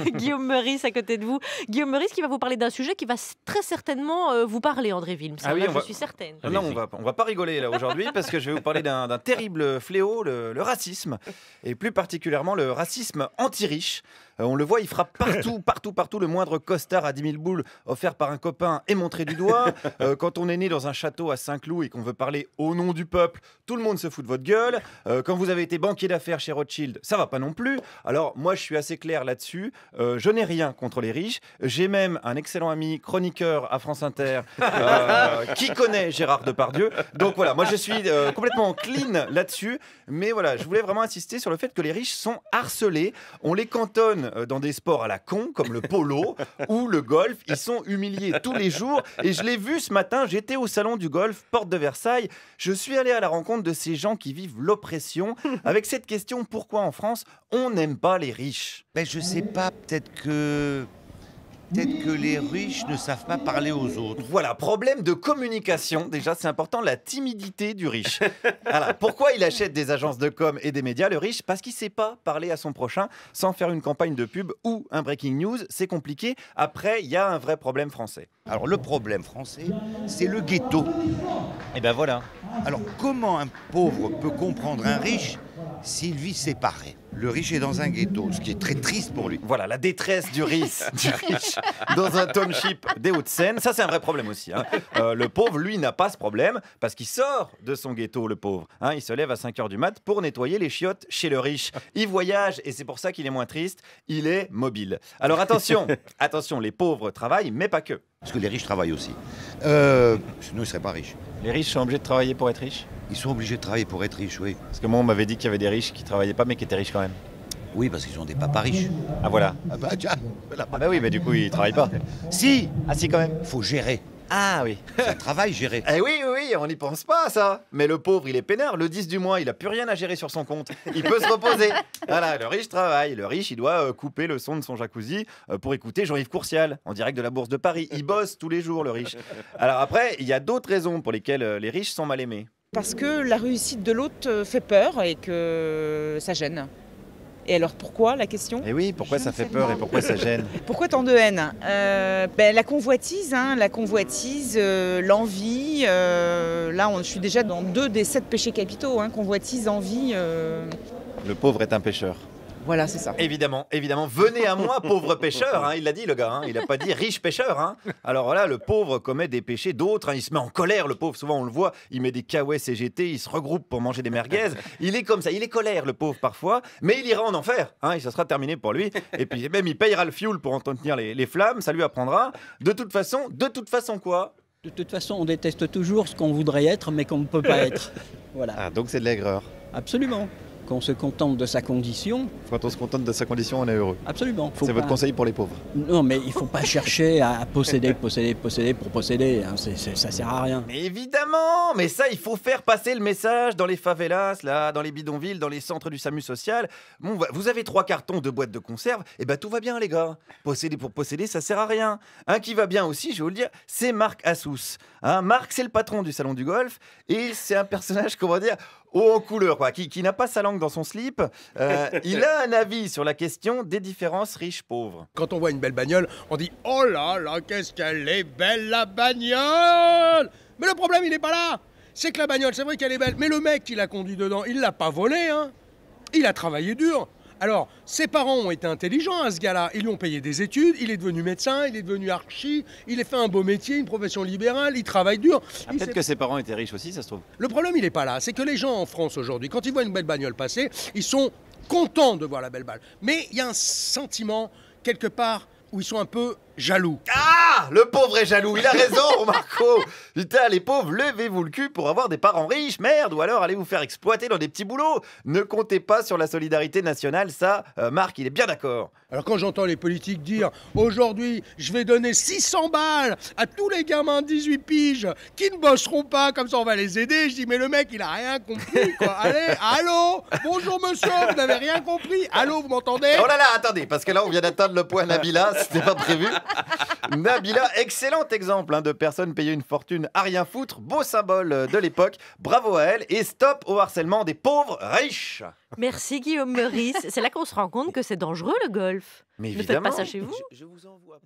Guillaume Meurice à côté de vous. Guillaume Meurice qui va vous parler d'un sujet qui va très certainement vous parler, André Wilms. Ah oui, je suis certaine. Non, on va pas rigoler là aujourd'hui parce que je vais vous parler d'un terrible fléau, le racisme, et plus particulièrement le racisme anti-riche. On le voit, il frappe partout. Le moindre costard à 10 000 boules offert par un copain est montré du doigt. Quand on est né dans un château à Saint-Cloud et qu'on veut parler au nom du peuple, tout le monde se fout de votre gueule. Quand vous avez été banquier d'affaires chez Rothschild, ça va pas non plus. Alors moi, je suis assez clair là-dessus. Je n'ai rien contre les riches. J'ai même un excellent ami chroniqueur à France Inter qui connaît Gérard Depardieu. Donc voilà, moi je suis complètement clean là-dessus. Mais voilà, je voulais vraiment insister sur le fait que les riches sont harcelés. On les cantonne dans des sports à la con, comme le polo ou le golf. Ils sont humiliés tous les jours. Et je l'ai vu ce matin, j'étais au salon du golf, porte de Versailles. Je suis allé à la rencontre de ces gens qui vivent l'oppression avec cette question: pourquoi en France on n'aime pas les riches? Ben, je sais pas, peut-être que les riches ne savent pas parler aux autres. Voilà, problème de communication. Déjà, c'est important, la timidité du riche. Voilà. Pourquoi il achète des agences de com et des médias, le riche? Parce qu'il ne sait pas parler à son prochain sans faire une campagne de pub ou un breaking news. C'est compliqué. Après, il y a un vrai problème français. Alors le problème français, c'est le ghetto. Et ben voilà. Alors comment un pauvre peut comprendre un riche s'il vit séparé? Le riche est dans un ghetto, ce qui est très triste pour lui. Voilà, la détresse du riche dans un township des Hauts-de-Seine. Ça, c'est un vrai problème aussi. Le pauvre, lui, n'a pas ce problème parce qu'il sort de son ghetto, le pauvre. Il se lève à 5h du mat pour nettoyer les chiottes chez le riche. Il voyage et c'est pour ça qu'il est moins triste. Il est mobile. Alors attention, les pauvres travaillent, mais pas que. Parce que les riches travaillent aussi. Sinon, ils ne seraient pas riches. Les riches sont obligés de travailler pour être riches? Ils sont obligés de travailler pour être riches, oui. Parce que moi, on m'avait dit qu'il y avait des riches qui travaillaient pas, mais qui étaient riches quand même. Oui, parce qu'ils ont des papas riches. Ah voilà. Ah bah tiens, voilà. Ah bah oui, mais du coup, ils travaillent pas. Si. Ah si, quand même. Faut gérer. Ah oui. C'est un travail, gérer. Eh oui, on n'y pense pas à ça. Mais le pauvre, il est peinard. Le 10 du mois, il a plus rien à gérer sur son compte. Il peut se reposer. Voilà, le riche travaille. Le riche, il doit couper le son de son jacuzzi pour écouter Jean-Yves Courcial en direct de la Bourse de Paris. Il bosse tous les jours, le riche. Alors après, il y a d'autres raisons pour lesquelles les riches sont mal aimés. Parce que la réussite de l'autre fait peur et que ça gêne. Et alors pourquoi, la question? Eh oui, pourquoi ça fait peur et pourquoi ça gêne? Pourquoi tant de haine? La convoitise, l'envie. Là, je suis déjà dans 2 des 7 péchés capitaux. Convoitise, envie. Le pauvre est un pécheur. Voilà, c'est ça. Évidemment, venez à moi, pauvre pêcheur, il l'a dit le gars, il n'a pas dit riche pêcheur. Alors voilà, le pauvre commet des péchés d'autres, il se met en colère, le pauvre, souvent on le voit, il met des kawaii CGT, il se regroupe pour manger des merguez, il est comme ça, il est colère le pauvre parfois, mais il ira en enfer, et ça sera terminé pour lui, et puis même il payera le fioul pour entretenir les flammes, ça lui apprendra, de toute façon quoi? De toute façon, on déteste toujours ce qu'on voudrait être, mais qu'on ne peut pas être. Voilà. Ah, donc c'est de l'aigreur. Absolument. Qu'on se contente de sa condition. Quand on se contente de sa condition, on est heureux. Absolument. C'est votre conseil pour les pauvres? Non, mais il ne faut pas chercher à posséder pour posséder. Ça sert à rien. Mais évidemment, mais ça, il faut faire passer le message dans les favelas, là, dans les bidonvilles, dans les centres du SAMU social. Bon, vous avez 3 cartons de boîtes de conserve, et tout va bien, les gars. Posséder pour posséder, ça sert à rien. Un qui va bien aussi, je vais vous le dire, c'est Marc Assous. Marc, c'est le patron du salon du golf, et c'est un personnage, haut en couleur, qui n'a pas sa langue dans son slip. Il a un avis sur la question des différences riches-pauvres. Quand on voit une belle bagnole, on dit « Oh là là, qu'est-ce qu'elle est belle la bagnole !» Mais le problème, il n'est pas là. C'est que la bagnole, c'est vrai qu'elle est belle, mais le mec qui l'a conduit dedans, il l'a pas volée, Il a travaillé dur. Alors, ses parents ont été intelligents à ce gars-là. Ils lui ont payé des études, il est devenu médecin, il est devenu archi, il a fait un beau métier, une profession libérale, il travaille dur. Peut-être que ses parents étaient riches aussi, ça se trouve. Le problème, il n'est pas là. C'est que les gens en France aujourd'hui, quand ils voient une belle bagnole passer, ils sont contents de voir la belle balle. Mais il y a un sentiment, quelque part, où ils sont un peu jaloux. Ah, le pauvre est jaloux, il a raison, Marco. Putain, les pauvres, levez-vous le cul pour avoir des parents riches, merde, ou alors allez vous faire exploiter dans des petits boulots. Ne comptez pas sur la solidarité nationale, ça, Marc, il est bien d'accord. Alors quand j'entends les politiques dire « Aujourd'hui, je vais donner 600 balles à tous les gamins de 18 piges qui ne bosseront pas, comme ça on va les aider », je dis « Mais le mec, il a rien compris, quoi. Allez, allô, bonjour monsieur, vous n'avez rien compris. Allô, vous m'entendez ?» Oh là là, attendez, parce que là, on vient d'atteindre le point Nabila, c'était pas prévu. Nabila, excellent exemple de personne payée une fortune à rien foutre. Beau symbole de l'époque. Bravo à elle et stop au harcèlement des pauvres riches. Merci Guillaume Meurice. C'est là qu'on se rend compte que c'est dangereux le golf. Mais Ne faites évidemment. pas ça chez vous. Je vous envoie.